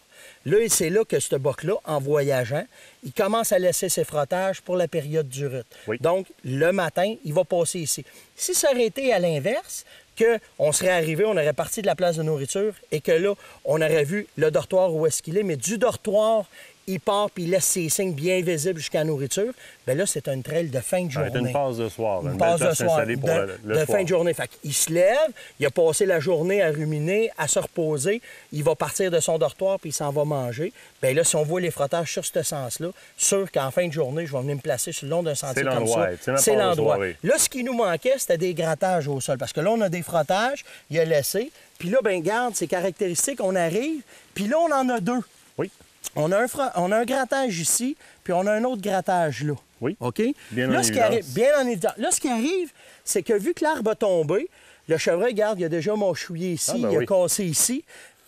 Là, c'est là que ce boc-là, en voyageant, il commence à laisser ses frottages pour la période du rut. Oui. Donc, le matin, il va passer ici. Si ça aurait été à l'inverse, qu'on serait arrivé, on aurait parti de la place de nourriture et que là, on aurait vu le dortoir où est-ce qu'il est, mais du dortoir, il part puis il laisse ses signes bien visibles jusqu'à la nourriture, bien là, c'est une trail de fin de Ça va journée. être une passe de soir. là, Une une belle passe de place soir, installée pour le de soir. fin de journée. Fait qu'il se lève, il a passé la journée à ruminer, à se reposer, il va partir de son dortoir puis il s'en va manger. Bien là, si on voit les frottages sur ce sens-là, sûr qu'en fin de journée, je vais venir me placer sur le long d'un sentier C'est comme l'endroit, ça. c'est ma passe de l'endroit. soirée. Là, ce qui nous manquait, c'était des grattages au sol. Parce que là, on a des frottages, il a laissé. Puis là, ben garde, c'est caractéristique, on arrive, puis là, on en a deux. Oui. On a un grattage ici, puis on a un autre grattage là. Oui. OK? Bien là, en ce qui évidence. arrive, bien en évidence. Là, ce qui arrive, c'est que vu que l'arbre a tombé, le chevreuil, regarde, il a déjà mâchouillé ici, Ah, ben il a oui. cassé ici.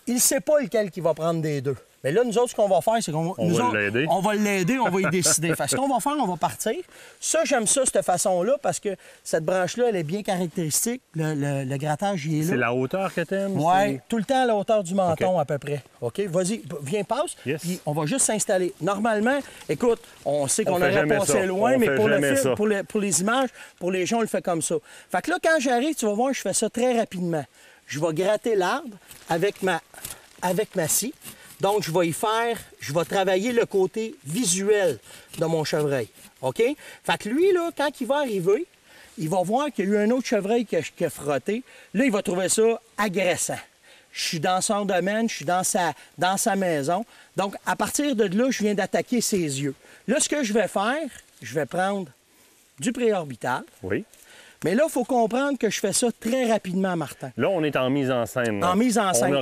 Il ne sait pas lequel qui va prendre des deux. Mais là, nous autres, ce qu'on va faire, c'est qu'on On va l'aider. on va l'aider, on va y décider. Fait que ce qu'on va faire, on va partir. Ça, j'aime ça, cette façon-là, parce que cette branche-là, elle est bien caractéristique. Le grattage, il est là. C'est la hauteur que t'aimes? Oui, tout le temps à la hauteur du menton à peu près. OK? Vas-y, viens, passe. Yes. Puis on va juste s'installer. Normalement, écoute, on sait qu'on fait aurait jamais passé ça. loin, On mais fait pour le jamais film, ça. pour les images, pour les gens, on le fait comme ça. Fait que là, quand j'arrive, tu vas voir, je fais ça très rapidement. Je vais gratter l'arbre avec ma scie. Donc, je vais travailler le côté visuel de mon chevreuil. OK? Fait que lui, là, quand il va arriver, il va voir qu'il y a eu un autre chevreuil qui a frotté. Là, il va trouver ça agressant. Je suis dans son domaine, je suis dans sa maison. Donc, à partir de là, je viens d'attaquer ses yeux. Là, ce que je vais faire, je vais prendre du préorbital. Oui. Mais là, il faut comprendre que je fais ça très rapidement, Martin. Là, on est en mise en scène. là. En mise en scène.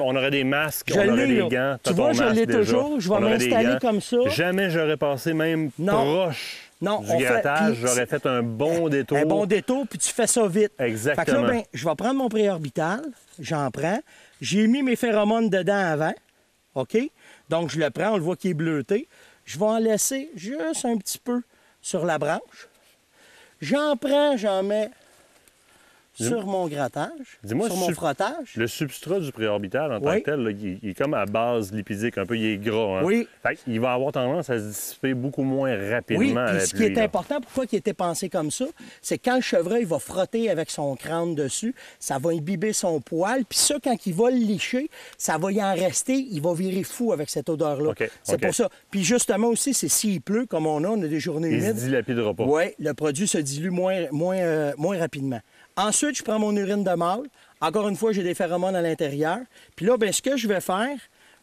On aurait des masques, Je on aurait l'ai, des là. gants. Tu T'as vois, ton je masque l'ai déjà. toujours. Je vais On aurait des m'installer gants. comme ça. Jamais j'aurais passé même Non. proche Non, du on fait- grattage. puis J'aurais fait un bon détour. Un bon détour, puis tu fais ça vite. Exactement. Fait que là, ben, je vais prendre mon préorbital, j'en prends. J'ai mis mes phéromones dedans avant, OK? Donc, je le prends, on le voit qu'il est bleuté. Je vais en laisser juste un petit peu sur la branche. J'en prends, j'en mets sur mon grattage, Dis-moi, sur mon frottage. Le substrat du préorbital en tant Oui. que tel, là, il est comme à base lipidique, un peu, il est gras. Hein? Oui. Fait il va avoir tendance à se dissiper beaucoup moins rapidement Oui, à puis la ce qui pluie, est là. important, pourquoi il était pensé comme ça, c'est quand le chevreuil va frotter avec son crâne dessus, ça va imbiber son poil, puis ça, quand il va le licher, ça va y en rester, il va virer fou avec cette odeur-là. OK, C'est OK. pour ça. Puis justement aussi, c'est s'il pleut, comme on a des journées Il se humides, dilapidera pas. oui, le produit se dilue moins rapidement. Ensuite, je prends mon urine de mâle. Encore une fois, j'ai des phéromones à l'intérieur. Puis là, bien, ce que je vais faire,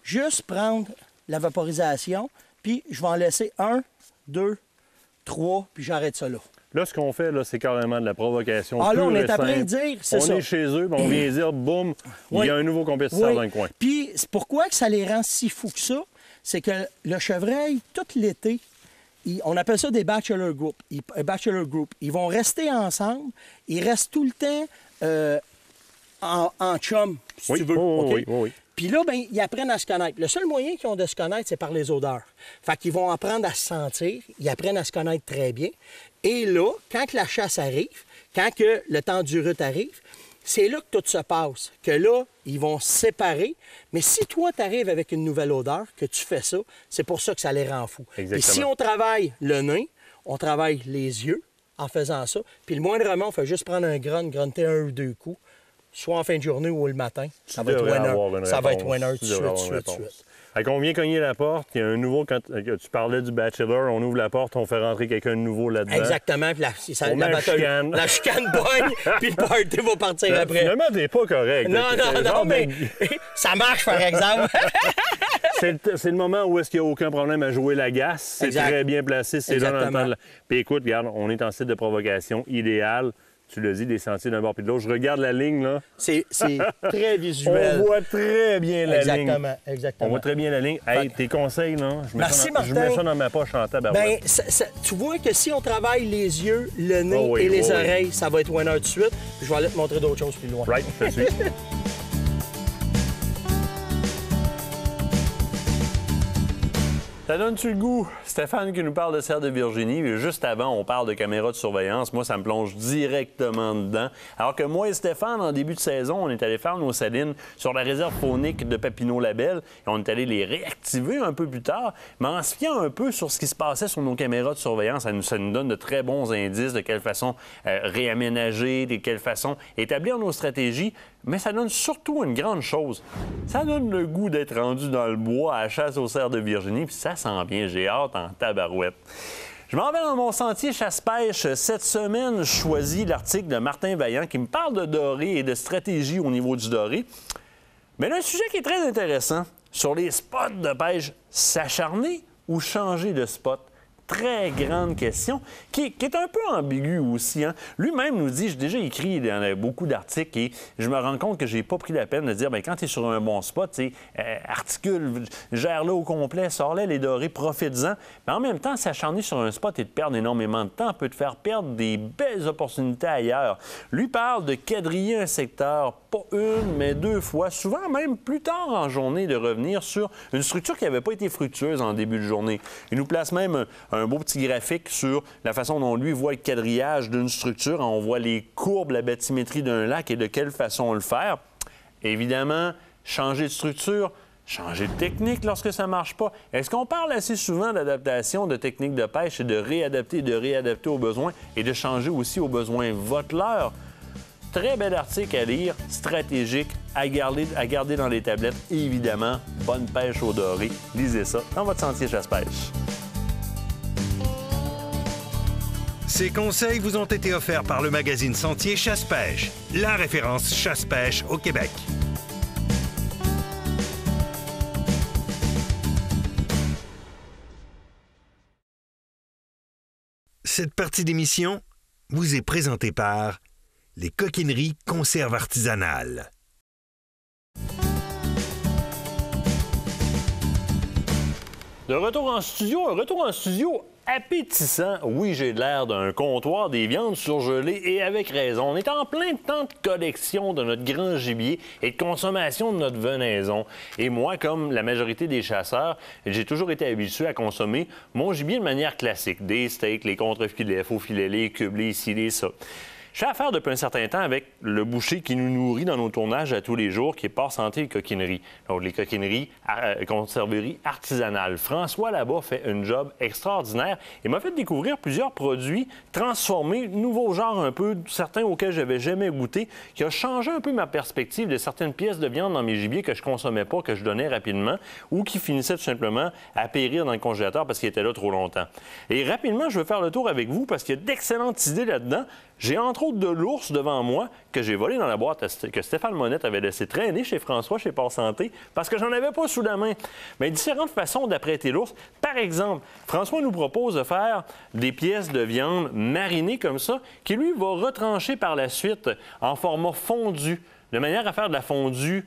juste prendre la vaporisation, puis je vais en laisser 1, 2, 3, puis j'arrête ça là. Là, ce qu'on fait, là, c'est carrément de la provocation. Ah là, pure on et est après simple. dire, c'est on ça. est chez eux, puis on vient dire, boum, il Oui. y a un nouveau compétiteur Oui. dans le coin. Puis c'est pourquoi que ça les rend si fous que ça, c'est que le chevreuil, tout l'été, on appelle ça des bachelor group. Ils vont rester ensemble. Ils restent tout le temps en chum, si Oui, tu veux. oh, OK? oui, oh, oui. Puis là, ben, ils apprennent à se connaître. Le seul moyen qu'ils ont de se connaître, c'est par les odeurs. Fait qu'ils vont apprendre à se sentir. Ils apprennent à se connaître très bien. Et là, quand que la chasse arrive, quand que le temps du rut arrive, c'est là que tout se passe. Que là, ils vont se séparer. Mais si toi, tu arrives avec une nouvelle odeur, que tu fais ça, c'est pour ça que ça les rend fous. Et Exactement. si on travaille le nez, on travaille les yeux en faisant ça. Puis le moindrement, on fait juste prendre un grunt, grunter un ou deux coups. soit en fin de journée ou le matin. Ça va Tu être devrais winner. avoir une Ça va être réponse. winner tout Tu de suite, devrais tout de avoir suite, une tout de réponse. suite. Fait qu'on vient cogner la porte, il y a un nouveau, quand tu parlais du bachelor, on ouvre la porte, on fait rentrer quelqu'un de nouveau là-dedans. Exactement. Puis On met la chicane. La chicane pogne, puis le party va partir après. Finalement, t'es pas correct. Non, mais ça marche, par exemple. C'est le moment où est-ce qu'il n'y a aucun problème à jouer la gasse. C'est Exact. très bien placé, c'est là dans le Exactement. temps. Puis écoute, regarde, on est en site de provocation idéal. Tu l'as dit, des sentiers d'un bord puis de l'autre. Je regarde la ligne, là. C'est très visuel. On voit très bien la ligne. Exactement. On voit très bien la ligne. Hey, tes conseils, là, je mets, Merci, je mets Martin. ça dans ma poche en tabarouette. Ben, tu vois que si on travaille les yeux, le nez Oh oui, et les oh oui. oreilles, ça va être winner tout de suite. Puis je vais aller te montrer d'autres choses plus loin. Right, je te suis. Ça donne-tu le goût? Stéphane qui nous parle de cerf de Virginie. Et juste avant, on parle de caméras de surveillance. Moi, ça me plonge directement dedans. Alors que moi et Stéphane, en début de saison, on est allé faire nos salines sur la réserve faunique de Papineau-Labelle. Et on est allé les réactiver un peu plus tard. Mais en se fiant un peu sur ce qui se passait sur nos caméras de surveillance, ça nous donne de très bons indices de quelle façon réaménager, de quelle façon établir nos stratégies. Mais ça donne surtout une grande chose. Ça donne le goût d'être rendu dans le bois à la chasse aux cerfs de Virginie, puis ça sent bien. J'ai hâte en tabarouette. Je m'en vais dans mon sentier chasse-pêche. Cette semaine, je choisis l'article de Martin Vaillant qui me parle de doré et de stratégie au niveau du doré. Mais là, un sujet qui est très intéressant, sur les spots de pêche, s'acharner ou changer de spot? Très grande question, qui est un peu ambiguë aussi. Hein? Lui-même nous dit, j'ai déjà écrit dans beaucoup d'articles et je me rends compte que j'ai pas pris la peine de dire, bien, quand tu es sur un bon spot, articule, gère-le au complet, sors-le les dorés, profites-en. Mais en même temps, s'acharner sur un spot et de perdre énormément de temps peut te faire perdre des belles opportunités ailleurs. Lui parle de quadriller un secteur, pas une, mais deux fois, souvent même plus tard en journée, de revenir sur une structure qui n'avait pas été fructueuse en début de journée. Il nous place même un beau petit graphique sur la façon dont lui voit le quadrillage d'une structure. On voit les courbes, la bathymétrie d'un lac et de quelle façon le faire. Évidemment, changer de structure, changer de technique lorsque ça ne marche pas. Est-ce qu'on parle assez souvent d'adaptation de techniques de pêche et de réadapter aux besoins et de changer aussi aux besoins votre-leur? Très bel article à lire, stratégique, à garder dans les tablettes. Et évidemment, bonne pêche au doré. Lisez ça dans votre sentier chasse-pêche. Ces conseils vous ont été offerts par le magazine Sentier Chasse-Pêche, la référence chasse-pêche au Québec. Cette partie d'émission vous est présentée par les coquineries Conserve artisanale. De retour en studio, un retour en studio appétissant. Oui, j'ai l'air d'un comptoir des viandes surgelées et avec raison. On est en plein temps de collection de notre grand gibier et de consommation de notre venaison. Et moi, comme la majorité des chasseurs, j'ai toujours été habitué à consommer mon gibier de manière classique. Des steaks, les contrefilets, faux filets, les cubes, les ci, les ça. Je fais affaire depuis un certain temps avec le boucher qui nous nourrit dans nos tournages à tous les jours, qui est Port Santé et Coquinerie. Donc, les coquineries, conserveries artisanales. François, là-bas, fait un job extraordinaire et m'a fait découvrir plusieurs produits transformés, nouveaux genres un peu, certains auxquels je n'avais jamais goûté, qui a changé un peu ma perspective de certaines pièces de viande dans mes gibiers que je consommais pas, que je donnais rapidement, ou qui finissaient tout simplement à périr dans le congélateur parce qu'ils étaient là trop longtemps. Et rapidement, je veux faire le tour avec vous parce qu'il y a d'excellentes idées là-dedans. J'ai entre autres de l'ours devant moi que j'ai volé dans la boîte que Stéphane Monette avait laissé traîner chez François, chez Port Santé, parce que j'en avais pas sous la main. Mais différentes façons d'apprêter l'ours. Par exemple, François nous propose de faire des pièces de viande marinées comme ça, qui lui va retrancher par la suite en format fondu, de manière à faire de la fondue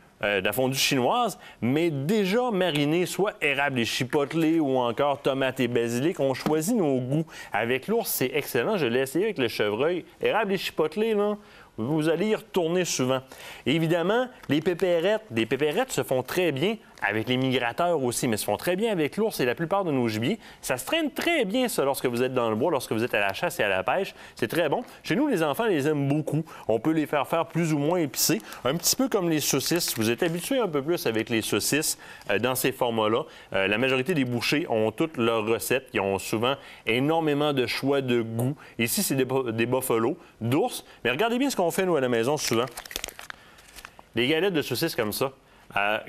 chinoise, mais déjà marinée, soit érable et chipotelé ou encore tomate et basilic. On choisit nos goûts. Avec l'ours, c'est excellent. Je l'ai essayé avec le chevreuil. Érable et chipotelé, là, vous allez y retourner souvent. Et évidemment, les pépérettes. Les pépérettes se font très bien avec les migrateurs aussi, mais se font très bien avec l'ours et la plupart de nos gibiers. Ça se traîne très bien, ça, lorsque vous êtes dans le bois, lorsque vous êtes à la chasse et à la pêche. C'est très bon. Chez nous, les enfants les aiment beaucoup. On peut les faire plus ou moins épicés, un petit peu comme les saucisses. Vous êtes habitués un peu plus avec les saucisses dans ces formats-là. La majorité des bouchers ont toutes leurs recettes. Ils ont souvent énormément de choix de goût. Ici, c'est des buffalo, d'ours. Mais regardez bien ce qu'on fait, nous, à la maison, souvent. des galettes de saucisses comme ça.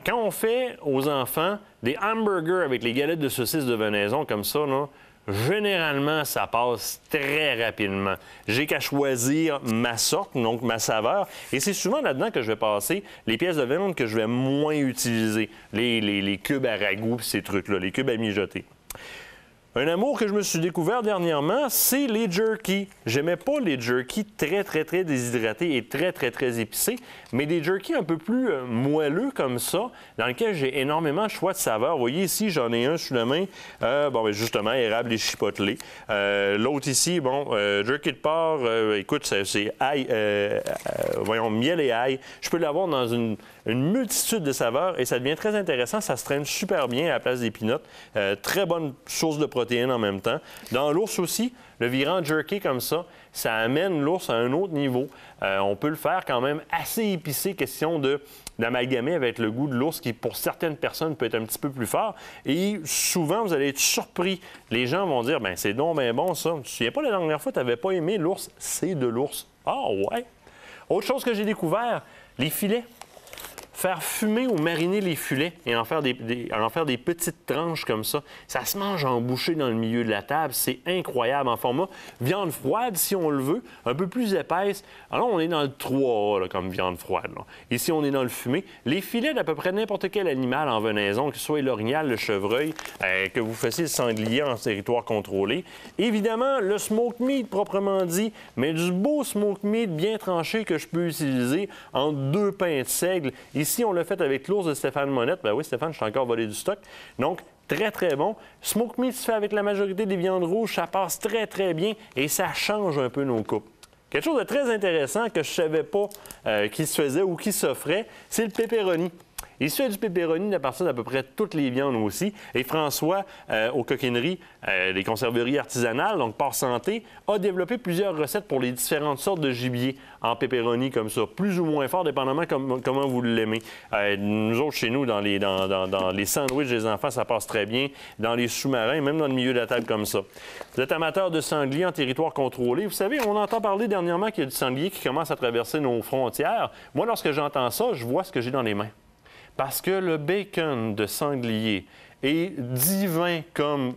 Quand on fait aux enfants des hamburgers avec les galettes de saucisses de venaison comme ça, là, généralement, ça passe très rapidement. J'ai qu'à choisir ma sorte, donc ma saveur. Et c'est souvent là-dedans que je vais passer les pièces de viande que je vais moins utiliser. Les cubes à ragoût, ces trucs-là, les cubes à mijoter. Un amour que je me suis découvert dernièrement, c'est les jerky. J'aimais pas les jerky très déshydratés et très épicés, mais des jerky un peu plus moelleux comme ça, dans lesquels j'ai énormément de choix de saveurs. Vous voyez ici, j'en ai un sous la main. Justement, érable et chipotelé. L'autre ici, jerky de porc, écoute, c'est ail, miel et ail. Je peux l'avoir dans une multitude de saveurs et ça devient très intéressant. Ça se traîne super bien à la place des peanuts. Très bonne source de protéines en même temps. Dans l'ours aussi, le virant jerky comme ça amène l'ours à un autre niveau. On peut le faire quand même assez épicé, question d'amalgamer avec le goût de l'ours qui, pour certaines personnes, peut être un petit peu plus fort. Et souvent, vous allez être surpris. Les gens vont dire, c'est donc bien bon ça. Tu te souviens pas la dernière fois, tu n'avais pas aimé l'ours? C'est de l'ours. Ah ouais! Autre chose que j'ai découvert, les filets. Faire fumer ou mariner les filets et en faire des petites tranches comme ça. Ça se mange en bouchée dans le milieu de la table. C'est incroyable en format viande froide, si on le veut, un peu plus épaisse. Alors, on est dans le 3A là, comme viande froide. Là. Ici, on est dans le fumé. Les filets d'à peu près n'importe quel animal en venaison, que ce soit l'orignal, le chevreuil, que vous fassiez le sanglier en territoire contrôlé. Évidemment, le smoked meat proprement dit, mais du beau smoked meat bien tranché que je peux utiliser en 2 pains de seigle. Ici, on l'a fait avec l'ours de Stéphane Monette. Ben oui, Stéphane, je t'ai encore volé du stock. Donc, très bon. Smoked meat se fait avec la majorité des viandes rouges. Ça passe très bien et ça change un peu nos coupes. Quelque chose de très intéressant que je ne savais pas qui se faisait ou qui s'offrait, c'est le pepperoni. Il se fait du pepperoni à partir d'à peu près toutes les viandes aussi. Et François, aux coquineries, les conserveries artisanales, donc Porc Santé, a développé plusieurs recettes pour les différentes sortes de gibier en pepperoni comme ça, plus ou moins fort, dépendamment comment vous l'aimez. Nous autres, chez nous, dans les sandwichs des enfants, ça passe très bien. Dans les sous-marins, même dans le milieu de la table comme ça. Vous êtes amateur de sanglier en territoire contrôlé. Vous savez, on entend parler dernièrement qu'il y a du sanglier qui commence à traverser nos frontières. Moi, lorsque j'entends ça, je vois ce que j'ai dans les mains. Parce que le bacon de sanglier est divin comme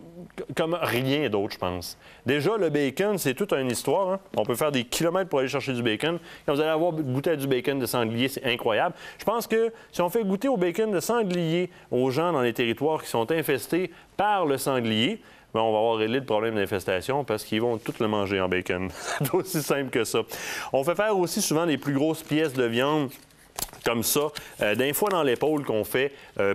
rien d'autre, je pense. Déjà, le bacon, c'est toute une histoire. Hein? On peut faire des kilomètres pour aller chercher du bacon. Quand vous allez avoir goûté à du bacon de sanglier, c'est incroyable. Je pense que si on fait goûter au bacon de sanglier aux gens dans les territoires qui sont infestés par le sanglier, on va avoir réglé le problème d'infestation parce qu'ils vont tout le manger en bacon. C'est aussi simple que ça. On fait faire aussi souvent les plus grosses pièces de viande comme ça, d'un fois dans l'épaule qu'on fait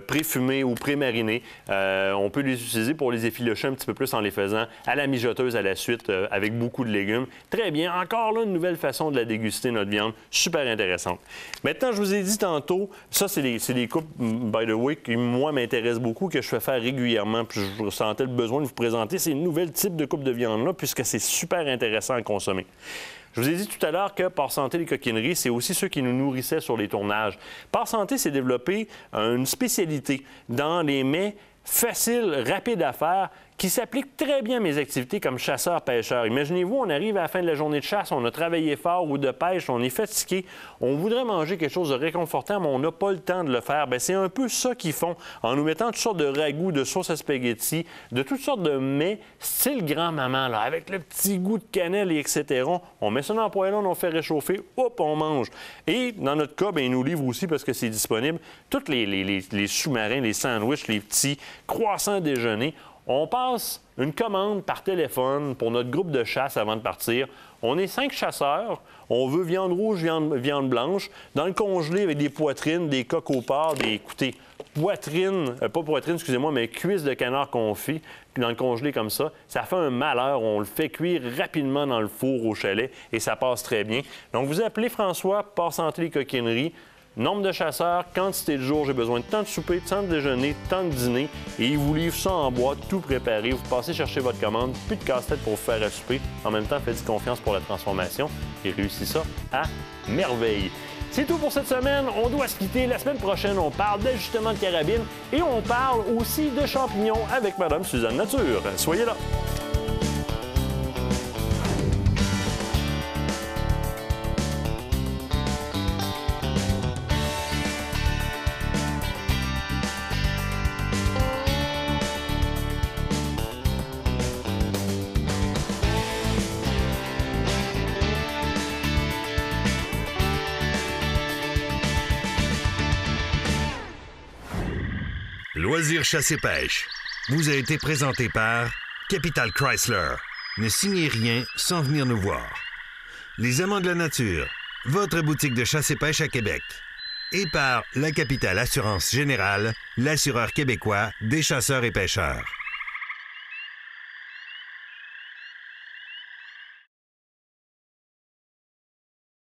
pré-fumé ou pré-mariné. On peut les utiliser pour les effilocher un petit peu plus en les faisant à la mijoteuse à la suite avec beaucoup de légumes. Très bien. Encore là, une nouvelle façon de la déguster, notre viande. Super intéressante. Maintenant, je vous ai dit tantôt, ça, c'est des coupes, by the way, qui, moi, m'intéressent beaucoup, que je fais faire régulièrement. Puis je ressentais le besoin de vous présenter ces nouvelles types de coupes de viande-là, puisque c'est super intéressant à consommer. Je vous ai dit tout à l'heure que Porc Santé, les coquineries, c'est aussi ceux qui nous nourrissaient sur les tournages. Porc Santé s'est développé une spécialité dans les mets faciles, rapides à faire, qui s'applique très bien à mes activités comme chasseur-pêcheur. Imaginez-vous, on arrive à la fin de la journée de chasse, on a travaillé fort ou de pêche, on est fatigué, on voudrait manger quelque chose de réconfortant, mais on n'a pas le temps de le faire. Bien, c'est un peu ça qu'ils font en nous mettant toutes sortes de ragoûts, de sauces à spaghetti, de toutes sortes de mets, style grand-maman, là, avec le petit goût de cannelle et etc. On met ça dans le poêlon, on fait réchauffer, hop, on mange. Et dans notre cas, bien, ils nous livrent aussi, parce que c'est disponible, tous les sous-marins, les sandwichs, les petits croissants déjeuner. On passe une commande par téléphone pour notre groupe de chasse avant de partir. On est 5 chasseurs. On veut viande rouge, viande blanche. Dans le congelé avec des poitrines, des coques au porc, mais cuisses de canard confit dans le congelé comme ça. Ça fait un malheur. On le fait cuire rapidement dans le four au chalet et ça passe très bien. Donc, vous appelez François, Porc Santé les coquineries. Nombre de chasseurs, quantité de jours, j'ai besoin de tant de souper, tant de déjeuner, tant de dîner. Et ils vous livrent ça en boîte, tout préparé. Vous passez chercher votre commande, plus de casse-tête pour vous faire à souper. En même temps, faites-y confiance pour la transformation et réussissez ça à merveille. C'est tout pour cette semaine. On doit se quitter. La semaine prochaine, on parle d'ajustement de carabine et on parle aussi de champignons avec Mme Suzanne Nature. Soyez là! Loisirs chasse et pêche vous a été présenté par Capital Chrysler. Ne signez rien sans venir nous voir. Les Amants de la nature, votre boutique de chasse et pêche à Québec. Et par La Capitale Assurance Générale, l'assureur québécois des chasseurs et pêcheurs.